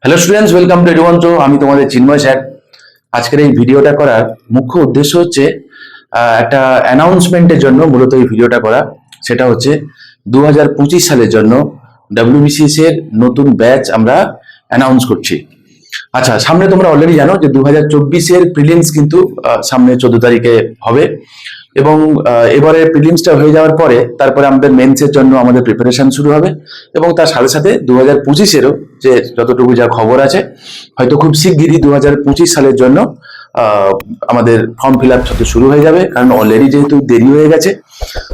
Hello students, welcome to Edumantra. আমি তোমাদের চিন্ময় sir. আজকের এই ভিডিওটা করার মুখ্য উদ্দেশ্য হচ্ছে একটা অ্যানাউন্সমেন্টের জন্য মূলত এই ভিডিওটা করা। সেটা হচ্ছে 2025 সালের জন্য ডাব্লিউবিসিএস এর নতুন ব্যাচ আমরা অ্যানাউন্স করছি। আচ্ছা, সামনে তোমরা অলরেডি জানো যে 2024 এর প্রিলিমস কিন্তু সামনে 14 তারিখে হবে এবং এবারে প্রিলিমসটা হয়ে যাওয়ার পরে তারপরে আমাদের মেন্সের জন্য আমাদের প্রিপারেশন শুরু হবে এবং তার সাথে সাথে 2025-এরও যে যতটুকু যা খবর আছে হয়তো খুব শিগগিরই 2025 সালের জন্য আমাদের ফর্ম ফিল আপ শুরু হয়ে যাবে, কারণ অলরেডি যেহেতু দেরি হয়ে গেছে।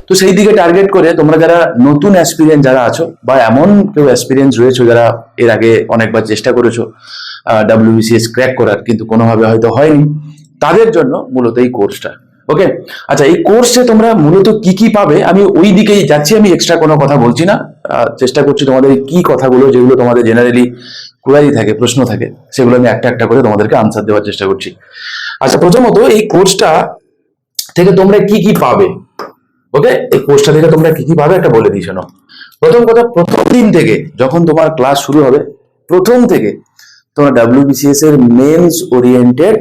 তো সেই দিকে টার্গেট করে তোমরা যারা নতুন অ্যাসপিরিয়েন্ট যারা আছো বা এমন কেউ অ্যাসপিরিয়েন্ট রয়েছে যারা এর আগে অনেকবার চেষ্টা করেছো ডাব্লিউবিসিএস ক্র্যাক করার কিন্তু কোনোভাবে হয়তো হয়নি, তাদের জন্য মূলত এই কোর্সটা। ওকে, আচ্ছা, এই কোর্সে তোমরা মূলত কি কি পাবে আমি ওই দিকেই যাচ্ছি, আমি এক্সট্রা কোনো কথা বলছি না। চেষ্টা করছি তোমাদের কি কথাগুলো যেগুলো তোমাদের জেনারেলি কোয়ারি থাকে, প্রশ্ন থাকে, সেগুলো আমি একটা একটা করে তোমাদেরকে আনসার দেওয়ার চেষ্টা করছি। আচ্ছা, প্রথমত এই কোর্সটা থেকে তোমরা কি কি পাবে। ওকে, এই কোর্সটা থেকে তোমরা কি কি পাবে একটা বলে দিই শোনো। প্রথম কথা, প্রথম দিন থেকে যখন তোমার ক্লাস শুরু হবে, প্রথম থেকে তোমরা ডাব্লিউবিসিএস এর মেন্স ওরিয়েন্টেড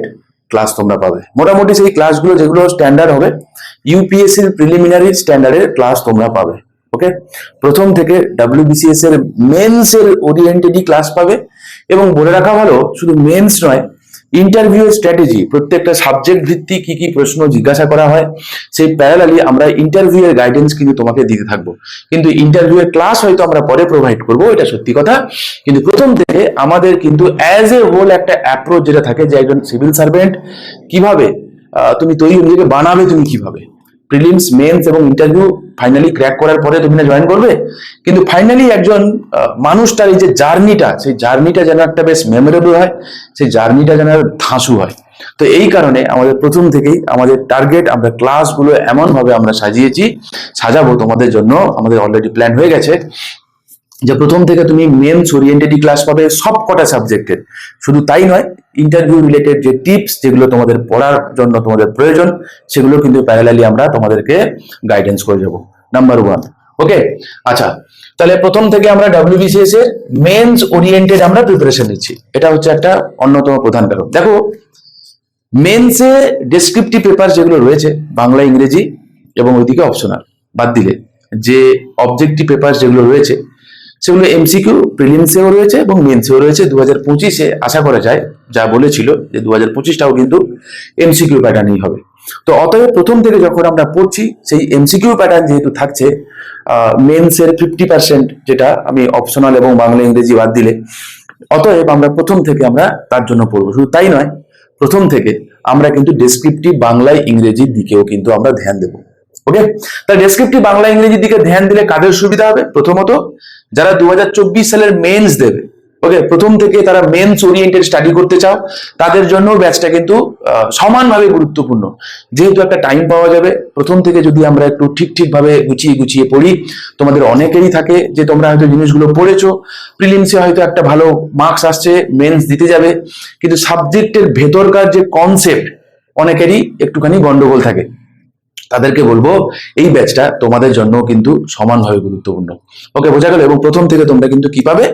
ক্লাস তোমরা পাবে। মোটামুটি সেই ক্লাসগুলো যেগুলো স্ট্যান্ডার্ড হবে, ইউপিএসসি এর প্রিলিমিনারি স্ট্যান্ডার্ডের ক্লাস তোমরা পাবে। ওকে, প্রথম থেকে ডাব্লিউবিসিএস এর মেন্স এর ওরিয়েন্টেডই ক্লাস পাবে। এবং বলে রাখা ভালো, শুধু মেন্স নয়, ইন্টারভিউ স্ট্র্যাটেজি, প্রত্যেকটা সাবজেক্ট ভিত্তিক কি কি প্রশ্ন জিজ্ঞাসা করা হয় সেই প্যারালালি আমরা ইন্টারভিউ এর গাইডেন্স কিন্তু তোমাকে দিতে থাকবো। কিন্তু ইন্টারভিউ এর ক্লাস হয়তো আমরা পরে প্রোভাইড করবো, এটা সত্যি কথা। কিন্তু প্রথম থেকে আমাদের কিন্তু অ্যাজ এ হোল একটা অ্যাপ্রোচ যেটা থাকে যে একজন সিভিল সার্ভেন্ট কিভাবে তুমি তৈরি নিজেকে বানাবে, তুমি কিভাবে প্রিলিমস, মেন্স এবং ইন্টারভিউ ফাইনালি ক্র্যাক করার পরে তুমি না জয়েন করবে, কিন্তু ফাইনালি একজন মানুষটার এই যে জার্নিটা, সেই জার্নিটা যেন একটা বেশ মেমোরেবল হয়, সেই জার্নিটা যেন ধাঁসু হয়। তো এই কারণে আমাদের প্রথম থেকেই আমাদের টার্গেট, আমরা ক্লাসগুলো এমন ভাবে আমরা সাজাবো তোমাদের জন্য, আমাদের অলরেডি প্ল্যান হয়ে গেছে যে প্রথম থেকে তুমি মেন্স ওরিয়েন্টেড ক্লাস পাবে সব কটা সাবজেক্টের। শুধু তাই নয়, ইন্টারভিউ রিলেটেড যে টিপস যেগুলো তোমাদের পড়ার জন্য তোমাদের প্রয়োজন, সেগুলো কিন্তু প্যারালালি আমরা তোমাদেরকে গাইডেন্স করে যাবো। নাম্বার 1। ওকে, আচ্ছা, তাহলে প্রথম থেকে আমরা ডাব্লিউবিসিএস এর মেন্স ওরিয়েন্টেড আমরা প্রিপারেশন নিচ্ছি, এটা হচ্ছে একটা অন্যতম প্রধান কারণ। দেখো, মেন্সে ডেসক্রিপটিভ পেপার যেগুলো রয়েছে বাংলা, ইংরেজি এবং ওইদিকে অপশনাল বাদ দিলে যে অবজেক্টিভ পেপার যেগুলো রয়েছে সেগুলো এমসিকিউ প্রিলিমসেও রয়েছে এবং মেন্সেও রয়েছে। 2025-এ আশা করা যায়, যা বলেছিল যে 2025টাও কিন্তু এমসিকিউ প্যাটার্নই হবে। তো অতএব প্রথম থেকে যখন আমরা পড়ছি, সেই এমসিকিউ প্যাটার্ন যেহেতু থাকছে, মেন্সের 50% যেটা আমি অপশনাল এবং বাংলা ইংরেজি বাদ দিলে, অতএব আমরা প্রথম থেকে আমরা তার জন্য পড়বো। শুধু তাই নয়, প্রথম থেকে আমরা কিন্তু ডেসক্রিপটিভ বাংলায় ইংরেজির দিকেও কিন্তু আমরা ধ্যান দেবো। ওকে, তাহলে ডেসক্রিপটিভ বাংলা ইংরেজির দিকে ধ্যান দিলে কাদের সুবিধা হবে? প্রথমত, যারা 2024 সালের মেন্স দেবে, ওকে, প্রথম থেকে তারা মেন্স ওরিয়েন্টেড স্টাডি করতে চাও, তাদের জন্য ব্যাচটা কিন্তু সমানভাবে গুরুত্বপূর্ণ। যেহেতু একটা টাইম পাওয়া যাবে, প্রথম থেকে যদি আমরা একটু ঠিকভাবে গুছিয়ে গুছিয়ে পড়ি, তোমাদের অনেকেরই থাকে যে তোমরা হয়তো জিনিসগুলো পড়েছো, প্রিলিমসে হয়তো একটা ভালো মার্কস আসছে, মেন্স দিতে যাবে, কিন্তু সাবজেক্টের ভেতরকার যে কনসেপ্ট অনেকেরই একটুখানি গন্ডগোল থাকে। তাদেরকে বলবো এই ব্যাচটা তোমাদের জন্য কিন্তু সমানভাবে গুরুত্বপূর্ণ। ওকে, বোঝা গেল? এবং প্রথম থেকে তোমরা কিন্তু কি পাবে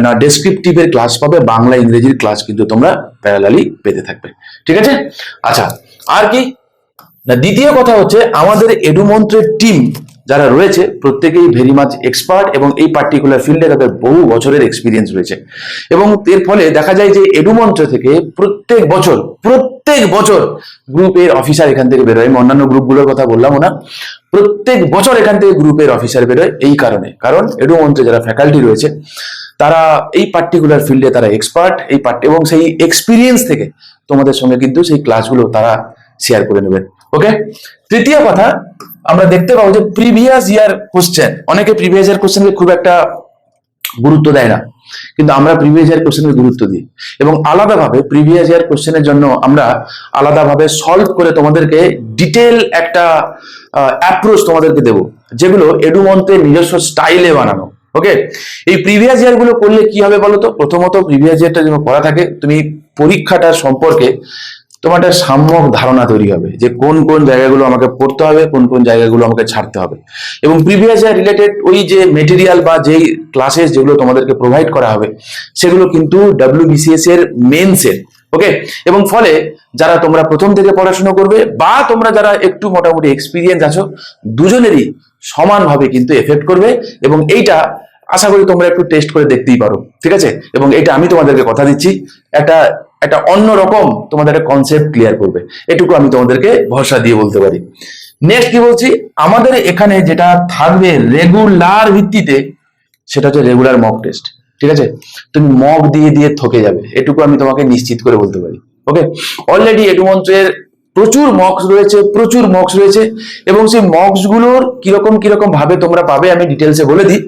না, ডেসক্রিপটিভের ক্লাস পাবে, বাংলা ইংরেজির ক্লাস কিন্তু তোমরা প্যারালালি পেতে থাকবে। ঠিক আছে? আচ্ছা, আর কি না, দ্বিতীয় কথা হচ্ছে আমাদের এডুমন্ত্রের টিম যারা রয়েছে প্রত্যেকেই ভেরি মাচ এক্সপার্ট এবং এই পার্টিকুলার ফিল্ডে তাদের বহু বছরের এক্সপিরিয়েন্স রয়েছে। এবং এর ফলে দেখা যায় যে এডুমন্ত্র থেকে প্রত্যেক বছর গ্রুপের অফিসার এখান থেকে বেরোয়। আমি অন্যান্য গ্রুপগুলোর কথা বললাম না, প্রত্যেক বছর এখান থেকে গ্রুপের অফিসার বেরোয়। এই কারণে, কারণ এডুমন্ত্রে যারা ফ্যাকাল্টি রয়েছে তারা এই পার্টিকুলার ফিল্ডে তারা এক্সপার্ট, এবং সেই এক্সপিরিয়েন্স থেকে তোমাদের সঙ্গে কিন্তু সেই ক্লাসগুলো তারা শেয়ার করে নেবেন। ওকে, তৃতীয় কথা, আমরা দেখতে পাবো যে প্রিভিয়াস ইয়ার কোশ্চেন, অনেকে প্রিভিয়াস ইয়ার কোশ্চেনকে খুব একটা গুরুত্ব দেয় না, কিন্তু আমরা প্রিভিয়াস ইয়ার কোশ্চেনকে গুরুত্ব দিই এবং আলাদাভাবে প্রিভিয়াস ইয়ার কোশ্চেনের জন্য আমরা আলাদাভাবে সলভ করে তোমাদেরকে ডিটেল একটা অ্যাপ্রোচ তোমাদেরকে দেবো, যেগুলো এডুমন্ত্রের নিজস্ব স্টাইলে বানানো। ওকে, এই প্রিভিয়াস ইয়ার গুলো করলে কি হবে বলো তো? প্রথমত, প্রিভিয়াস ইয়ারটা যখন করা থাকে, তুমি পরীক্ষাটার সম্পর্কে তোমার একটা সাম্যক ধারণা তৈরি হবে যে কোন কোন জায়গাগুলো আমাকে পড়তে হবে, কোন কোন জায়গাগুলো আমাকে ছাড়তে হবে। এবং প্রিভিয়াস ইয়ার রিলেটেড ওই যে মেটেরিয়াল বা যেই ক্লাসেস যেগুলো তোমাদেরকে প্রোভাইড করা হবে সেগুলো কিন্তু WBCS এর মেন্সের, ওকে। এবং ফলে যারা তোমরা প্রথম থেকে পড়াশোনা করবে বা তোমরা যারা একটু মোটামুটি এক্সপিরিয়েন্স আছো, দুজনেরই সমানভাবে কিন্তু এফেক্ট করবে। এবং এইটা আশা করি তোমরা একটু টেস্ট করে দেখতেই পারো, ঠিক আছে। এবং এটা আমি তোমাদেরকে কথা দিচ্ছি, একটা একটা অন্যরকম তোমাদের একটা কনসেপ্ট ক্লিয়ার করবে, এটুকু আমি তোমাদেরকে ভরসা দিয়ে বলতে পারি। নেক্সট কি বলছি, আমাদের এখানে যেটা থাকবে রেগুলার ভিত্তিতে সেটা হচ্ছে রেগুলার মক টেস্ট, ঠিক আছে। তুমি মক দিয়ে দিয়ে থকে যাবে, এটুকু আমি তোমাকে নিশ্চিত করে বলতে পারি, ওকে। অলরেডি এডুমন্ত্রের প্রচুর মক্স রয়েছে এবং সেই মক্স গুলোর কিরকম কিরকম ভাবে তোমরা পাবে আমি ডিটেলসে বলে দিই।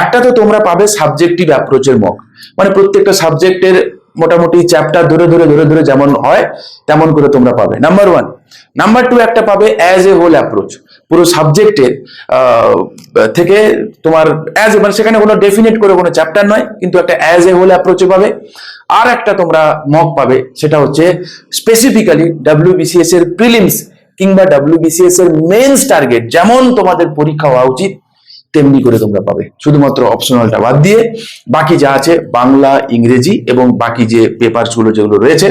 একটা তো তোমরা পাবে সাবজেক্টিভ অ্যাপ্রোচের মক, মানে প্রত্যেকটা সাবজেক্টের মোটামুটি চ্যাপ্টার ধরে ধরে ধরে ধরে যেমন হয় তেমন করে তোমরা পাবে, নাম্বার 1। নাম্বার 2 একটা পাবে অ্যাজ এ হোল অ্যাপ্রোচ, পুরো সাবজেক্টের থেকে তোমার অ্যাজ এ, মানে সেখানে কোনো ডেফিনেট করে কোনো চ্যাপ্টার নয়, কিন্তু একটা অ্যাজ এ হোল অ্যাপ্রোচে পাবে। আর একটা তোমরা মক পাবে, সেটা হচ্ছে স্পেসিফিক্যালি WBCS এর প্রিলিমস কিংবা WBCS এর মেন্স টার্গেট যেমন তোমাদের পরীক্ষা হওয়া উচিত তেমনি করে তোমরা পাবে, শুধুমাত্র অপশনালটা বাদ দিয়ে। বাকি যা আছে বাংলা, ইংরেজি এবং বাকি যে পেপারস গুলো যেগুলো রয়েছে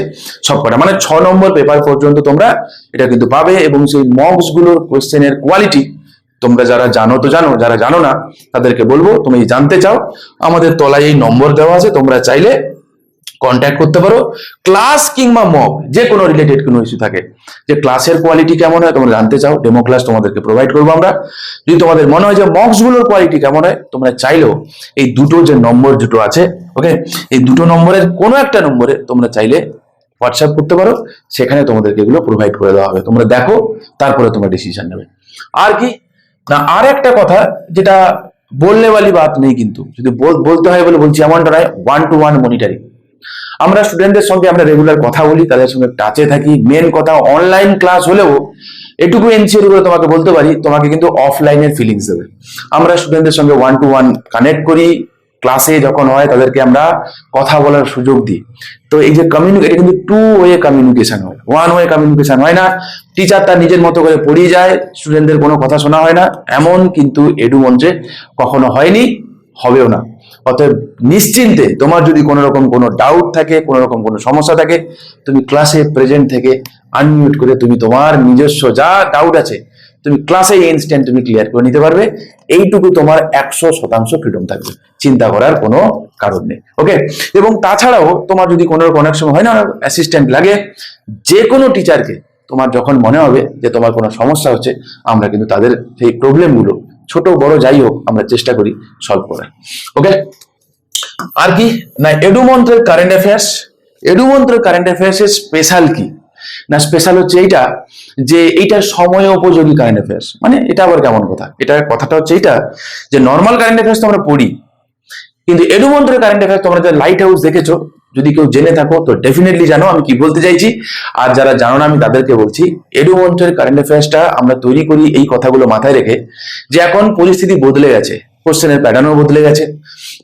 সবকটা, মানে 6 নম্বর পেপার পর্যন্ত তোমরা এটা কিন্তু পাবে। এবং সেই মকস গুলোর কোশ্চেনের কোয়ালিটি তোমরা যারা জানো তো জানো, যারা জানো না তাদেরকে বলবো, তুমি জানতে চাও আমাদের তলায় এই নম্বর দেওয়া আছে, তোমরা চাইলে কন্ট্যাক্ট করতে পারো। ক্লাস কিংবা মক যে কোনো রিলেটেড কোনো ইস্যু থাকে, যে ক্লাসের কোয়ালিটি কেমন হয় তোমরা জানতে চাও, ডেমো ক্লাস তোমাদেরকে প্রোভাইড করবো আমরা। যদি তোমাদের মনে হয় যে মক্স গুলোর কোয়ালিটি কেমন হয়, তোমরা চাইলেও এই দুটো যে নম্বর দুটো আছে, ওকে, এই দুটো নম্বরের কোনো একটা নম্বরে তোমরা চাইলে হোয়াটসঅ্যাপ করতে পারো, সেখানে তোমাদেরকে এগুলো প্রোভাইড করে দেওয়া হবে। তোমরা দেখো, তারপরে তোমরা ডিসিশন নেবে। আর কি না, আর একটা কথা যেটা বললে वाली बात নেই, কিন্তু যদি বলতে হয় বলে বলছি, এমনটা নয়। 1-to-1 মনিটরিং, আমরা স্টুডেন্টদের সঙ্গে আমরা রেগুলার কথা বলি, তাদের সঙ্গে টাচে থাকি। মেন কথা, অনলাইন ক্লাস হলেও এটুকু এনসিওর করে তোমাকে বলতে পারি, তোমাকে কিন্তু অফলাইনের ফিলিংস দেবে। আমরা স্টুডেন্টদের সঙ্গে 1-to-1 কানেক্ট করি, ক্লাসে যখন হয় তাদেরকে আমরা কথা বলার সুযোগ দিই। তো এই যে কমিউনিকেশন, কিন্তু 2-ওয়ে কমিউনিকেশন হয়, 1-ওয়ে কমিউনিকেশন হয় না। টিচার তার নিজের মতো করে পড়িয়ে যায়, স্টুডেন্টদের কোনো কথা শোনা হয় না, এমন কিন্তু এডুমন্ত্রে কখনো হয়নি, হবেও না। অতএব নিশ্চিন্তে তোমার যদি কোনো রকম কোনো ডাউট থাকে, কোনো রকম কোনো সমস্যা থাকে, তুমি ক্লাসে প্রেজেন্ট থেকে আনমিউট করে তুমি তোমার নিজস্ব যা ডাউট আছে তুমি ক্লাসে ইনস্ট্যান্ট তুমি ক্লিয়ার করে নিতে পারবে। এইটুকু তোমার 100% ফ্রিডম থাকবে, চিন্তা করার কোনো কারণ নেই, ওকে। এবং তাছাড়াও তোমার যদি কোনো অনেক সময় হয় না অ্যাসিস্ট্যান্ট লাগে, যে কোনো টিচারকে তোমার যখন মনে হবে যে তোমার কোনো সমস্যা হচ্ছে, আমরা কিন্তু তাদের সেই প্রবলেমগুলো ছোট বড় যাই হোক আমরা চেষ্টা করি সলভ করার, ওকে। আর কি না, এডুমন্ত্রের কারেন্ট অ্যাফেয়ার্স এর স্পেশাল কি না, স্পেশাল হচ্ছে এইটা যে এইটার সময় উপযোগী কারেন্ট অ্যাফেয়ার্স। মানে এটা আবার কেমন কথা, এটা কথাটা হচ্ছে এইটা যে নর্মাল কারেন্ট অ্যাফেয়ার্স তো আমরা পড়ি, কিন্তু এডুমন্ত্রের কারেন্ট অ্যাফেয়ার্স তোমরা লাইট হাউস দেখেছো, যদি কেউ জেনে থাকো তো ডেফিনেটলি জানো আমি কি বলতে চাইছি। আর যারা জানো না আমি তাদেরকে বলছি, এডুমন্ত্রের কারেন্ট অ্যাফেয়ার্সটা আমরা তৈরি করি এই কথাগুলো মাথায় রেখে যে এখন পরিস্থিতি বদলে গেছে, কোশ্চেনের প্যাটার্নও বদলে গেছে।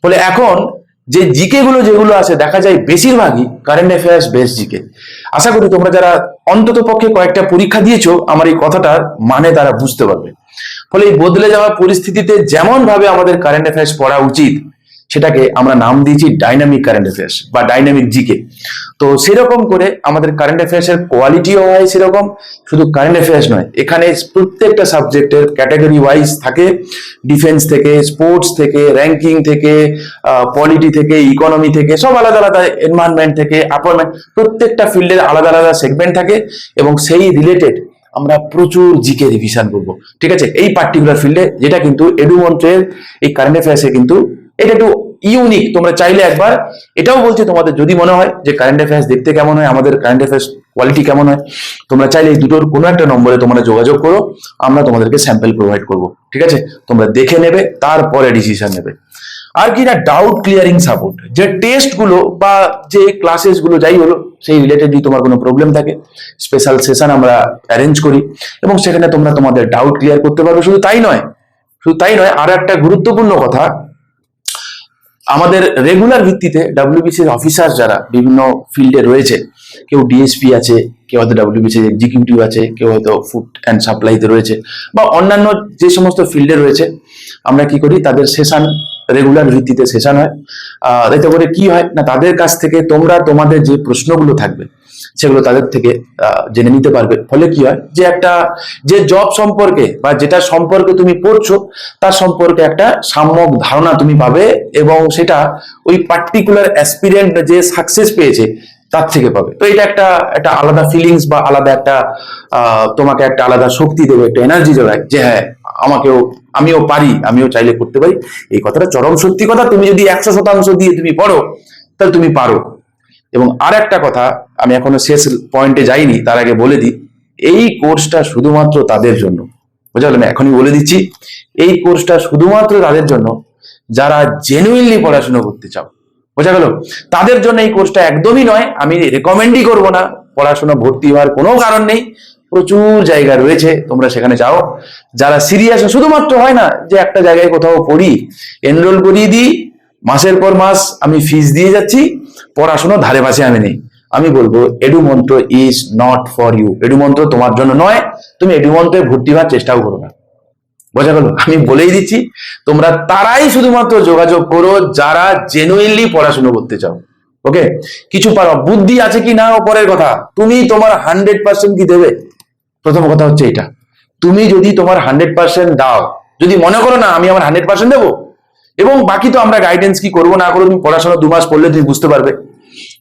ফলে এখন যে জিকে গুলো যেগুলো আছে দেখা যায় বেশিরভাগই কারেন্ট অ্যাফেয়ার্স বেস জিকে। আশা করি তোমরা যারা অন্তত পক্ষে কয়েকটা পরীক্ষা দিয়েছো আমার এই কথাটার মানে তারা বুঝতে পারবে। ফলে এই বদলে যাওয়া পরিস্থিতিতে যেমন ভাবে আমাদের কারেন্ট অ্যাফেয়ার্স পড়া উচিত, সেটাকে আমরা নাম দিয়েছি ডাইনামিক কারেন্ট অ্যাফেয়ার্স বা ডাইনামিক জিকে। তো সেরকম করে আমাদের কারেন্ট অ্যাফেয়ার্স এর কোয়ালিটিও হয় সেরকম। শুধু কারেন্ট অ্যাফেয়ার্স নয়, এখানে প্রত্যেকটা সাবজেক্টের ক্যাটাগরি ওয়াইজ থাকে, ডিফেন্স থেকে, স্পোর্টস থেকে, র্যাঙ্কিং থেকে, পলিটি থেকে, ইকোনমি থেকে, সব আলাদা আলাদা, এনভায়রনমেন্ট থেকে, অ্যাপয়েন্টমেন্ট, প্রত্যেকটা ফিল্ডের আলাদা আলাদা সেগমেন্ট থাকে এবং সেই রিলেটেড আমরা প্রচুর জিকে রিভিশন করবো, ঠিক আছে, এই পার্টিকুলার ফিল্ডে। যেটা কিন্তু এডুমন্ত্রের এই কারেন্ট অ্যাফেয়ার্সে কিন্তু এটা একটু ইউনিক। তোমরা চাইলে একবার এটাও বলছি, তোমাদের যদি মনে হয় যে কারেন্ট অ্যাফেয়ার্স দেখতে কেমন হয়, আমাদের কারেন্ট অ্যাফেয়ার্স কোয়ালিটি কেমন হয়, তোমরা চাইলে এই দুটোর কোনো একটা নম্বরে তোমরা যোগাযোগ করো, আমরা তোমাদেরকে স্যাম্পল প্রোভাইড করব, ঠিক আছে। তোমরা দেখে নেবে, তারপরে ডিসিশন নেবে। আর কি না, ডাউট ক্লিয়ারিং সাপোর্ট, যে টেস্ট গুলো বা যে ক্লাসেস গুলো যাই হলো সেই রিলেটেড যদি তোমার কোনো প্রবলেম থাকে, স্পেশাল সেশন আমরা অ্যারেঞ্জ করি এবং সেখানে তোমরা তোমাদের ডাউট ক্লিয়ার করতে পারবে। শুধু তাই নয়, আর একটা গুরুত্বপূর্ণ কথা, আমাদের রেগুলার ভিত্তিতে ডাব্লিউবিসির অফিসার যারা বিভিন্ন ফিল্ডে রয়েছে, কেউ ডিএসপি আছে, কেউ হয়তো ডাব্লিউবিসির এক্সিকিউটিভ আছে, কেউ হয়তো ফুড অ্যান্ড সাপ্লাইতে রয়েছে, বা অন্যান্য যে সমস্ত ফিল্ডে রয়েছে, আমরা কি করি, তাদের সেশন রেগুলার ভিত্তিতে সেশন হয়। এতে করে কি হয় না, তাদের কাছ থেকে তোমরা তোমাদের যে প্রশ্নগুলো থাকবে সেগুলো তাদের থেকে জেনে নিতে পারবে। ফলে কি হয়, যে একটা যে জব সম্পর্কে বা যেটা সম্পর্কে তুমি পড়ছো তার সম্পর্কে একটা সাম্যক ধারণা তুমি পাবে, এবং সেটা ওই পার্টিকুলার অ্যাসপিরেন্ট যে সাকসেস পেয়েছে তার থেকে পাবে। তো এটা একটা একটা আলাদা ফিলিংস বা আলাদা একটা তোমাকে একটা আলাদা শক্তি দেবে, একটা এনার্জি যোগায়, যে হ্যাঁ আমিও পারি, আমিও চাইলে করতে পারি। এই কথাটা চরম সত্যি কথা। তুমি যদি 100% দিয়ে তুমি পড়ো তাহলে তুমি পারো। এবং আর একটা কথা, আমি এখনো শেষ পয়েন্টে যাইনি, তার আগে বলে দিই, এই কোর্সটা শুধুমাত্র তাদের জন্য, বুঝা গেল? না, এখনই বলে দিচ্ছি, এই কোর্সটা শুধুমাত্র তাদের জন্য যারা জেনুইনলি পড়াশোনা করতে চাও, বোঝা গেল? তাদের জন্য এই কোর্সটা একদমই নয়। আমি রেকমেন্ডই করবো না, পড়াশোনা ভর্তি হওয়ার কোনো কারণ নেই, প্রচুর জায়গা রয়েছে, তোমরা সেখানে যাও। যারা সিরিয়াস, শুধুমাত্র হয় না যে একটা জায়গায় কোথাও পড়ি, এনরোল করিয়ে দিই, মাসের পর মাস আমি ফিস দিয়ে যাচ্ছি, পড়াশোনা ধারে পাশে আমি নেই। আমি বলবো এডুমন্ত্র ইজ নট ফর ইউ। এডুমন্ত্র তোমার জন্য নয়, তুমি এডুমন্ত্রে ভর্তি হওয়ার চেষ্টাও করো না, বোঝা গেল? আমি বলেই দিচ্ছি, তোমরা তারাই শুধুমাত্র যোগাযোগ করো যারা জেনুইনলি পড়াশোনা করতে চাও। ওকে, কিছু পারো, বুদ্ধি আছে কি না পরের কথা, তুমি তোমার 100% কি দেবে? প্রথম কথা হচ্ছে এটা, তুমি যদি তোমার 100% দাও, যদি মনে করো না আমি আমার 100% দেবো, এবং বাকি তো আমরা গাইডেন্স কি করবো না করবো, তুমি পড়াশোনা 2 মাস পড়লে তুমি বুঝতে পারবে।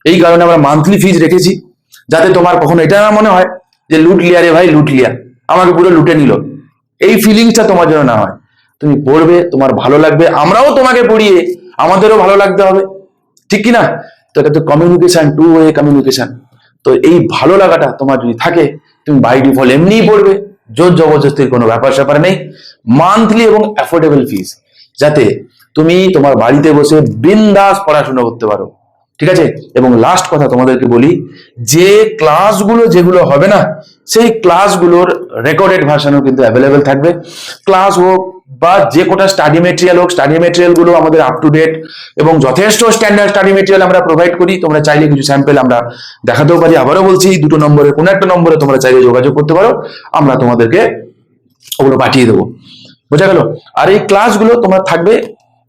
এই কারণে আমরা মান্থলি ফিজ রেখেছি, যাতে তোমার কখনো এটা না মনে হয় যে লুট লিয়া রে ভাই, লুট লিয়া, আমাকে পুরো লুটে নিল, এই ফিলিংসটা তোমার জন্য না হয়। তুমি পড়বে, তোমার ভালো লাগবে, আমরাও তোমাকে পড়িয়ে আমাদেরও ভালো লাগতে হবে, ঠিক কি না? তো এটা তো কমিউনিকেশন, টু ওয়ে কমিউনিকেশন। তো এই ভালো লাগাটা তোমার যদি থাকে, তুমি বাই ডিফল্ট এমনিই পড়বে, জোর জবরদস্তির কোনো ব্যাপার স্যাপার নেই। মান্থলি এবং অ্যাফোর্ডেবল ফিস, যাতে তুমি তোমার বাড়িতে বসে বিন্দাস পড়াশোনা করতে পারো, ঠিক আছে? এবং লাস্ট কথা তোমাদেরকে বলি, যে ক্লাসগুলো যেগুলো হবে না, সেই ক্লাসগুলোর রেকর্ডেড ভার্সনও কিন্তু অ্যাভেলেবেল থাকবে। ক্লাস হোক বা যে কোটা স্টাডি মেটেরিয়াল হোক, স্টাডি মেটেরিয়াল গুলো আমাদের আপ টু ডেট এবং যথেষ্ট স্ট্যান্ডার্ড স্টাডি মেটেরিয়াল আমরা প্রোভাইড করি। তোমরা চাইলে কিছু স্যাম্পল আমরা দেখাতেও পারি। আবারও বলছি, দুটো নম্বরে কোনো একটা নম্বরে তোমরা চাইলে যোগাযোগ করতে পারো, আমরা তোমাদেরকে ওগুলো পাঠিয়ে দেবো, বোঝা গেল? আর এই ক্লাসগুলো তোমার থাকবে,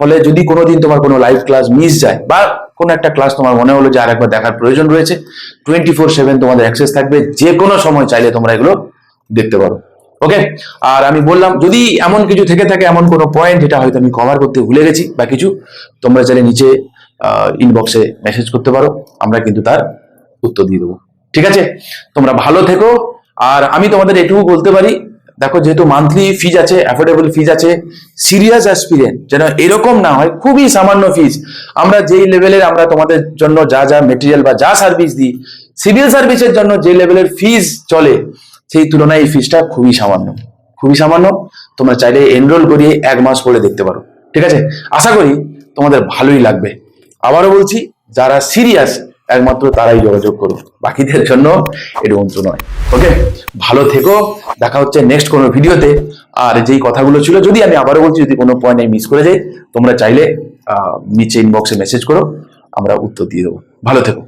ফলে যদি কোনোদিন তোমার কোনো লাইভ ক্লাস মিস যায় বা কোনো একটা ক্লাস তোমার মনে হলো যে আরেকবার দেখার প্রয়োজন রয়েছে, 24/7 তোমাদের অ্যাক্সেস থাকবে, যে কোনো সময় চাইলে তোমরা এগুলো দেখতে পারো। ওকে, আর আমি বললাম, যদি এমন কিছু থেকে থাকে, এমন কোনো পয়েন্ট যেটা হয়তো আমি কভার করতে ভুলে গেছি বা কিছু, তোমরা চাইলে নিচে ইনবক্সে মেসেজ করতে পারো, আমরা কিন্তু তার উত্তর দিয়ে দেবো, ঠিক আছে? তোমরা ভালো থেকো। আর আমি তোমাদের এটুকু বলতে পারি, দেখো, যেহেতু মান্থলি ফিজ আছে, অ্যাফোর্ডেবল ফিজ আছে, সিরিয়াস অ্যাসপিরেন্ট যেন এরকম না হয় খুবই সামান্য ফিজ। আমরা যেই লেভেলের আমরা তোমাদের জন্য যা যা মেটেরিয়াল বা যা সার্ভিস দিই, সিভিল সার্ভিসের জন্য যে লেভেলের ফিজ চলে, সেই তুলনায় এই ফিজটা খুবই সামান্য, খুবই সামান্য। তোমরা চাইলে এনরোল করিয়ে 1 মাস পরে দেখতে পারো, ঠিক আছে? আশা করি তোমাদের ভালোই লাগবে। আবারও বলছি, যারা সিরিয়াস একমাত্র তারাই যোগাযোগ করো, বাকিদের জন্য এটা অন্ত নয়। ওকে, ভালো থেকো, দেখা হচ্ছে নেক্সট কোনো ভিডিওতে। আর যেই কথাগুলো ছিল, যদি আমি আবারও বলছি, যদি কোনো পয়েন্ট আমি মিস করে যাই, তোমরা চাইলে নিচে ইনবক্সে মেসেজ করো, আমরা উত্তর দিয়ে দেবো। ভালো থেকো।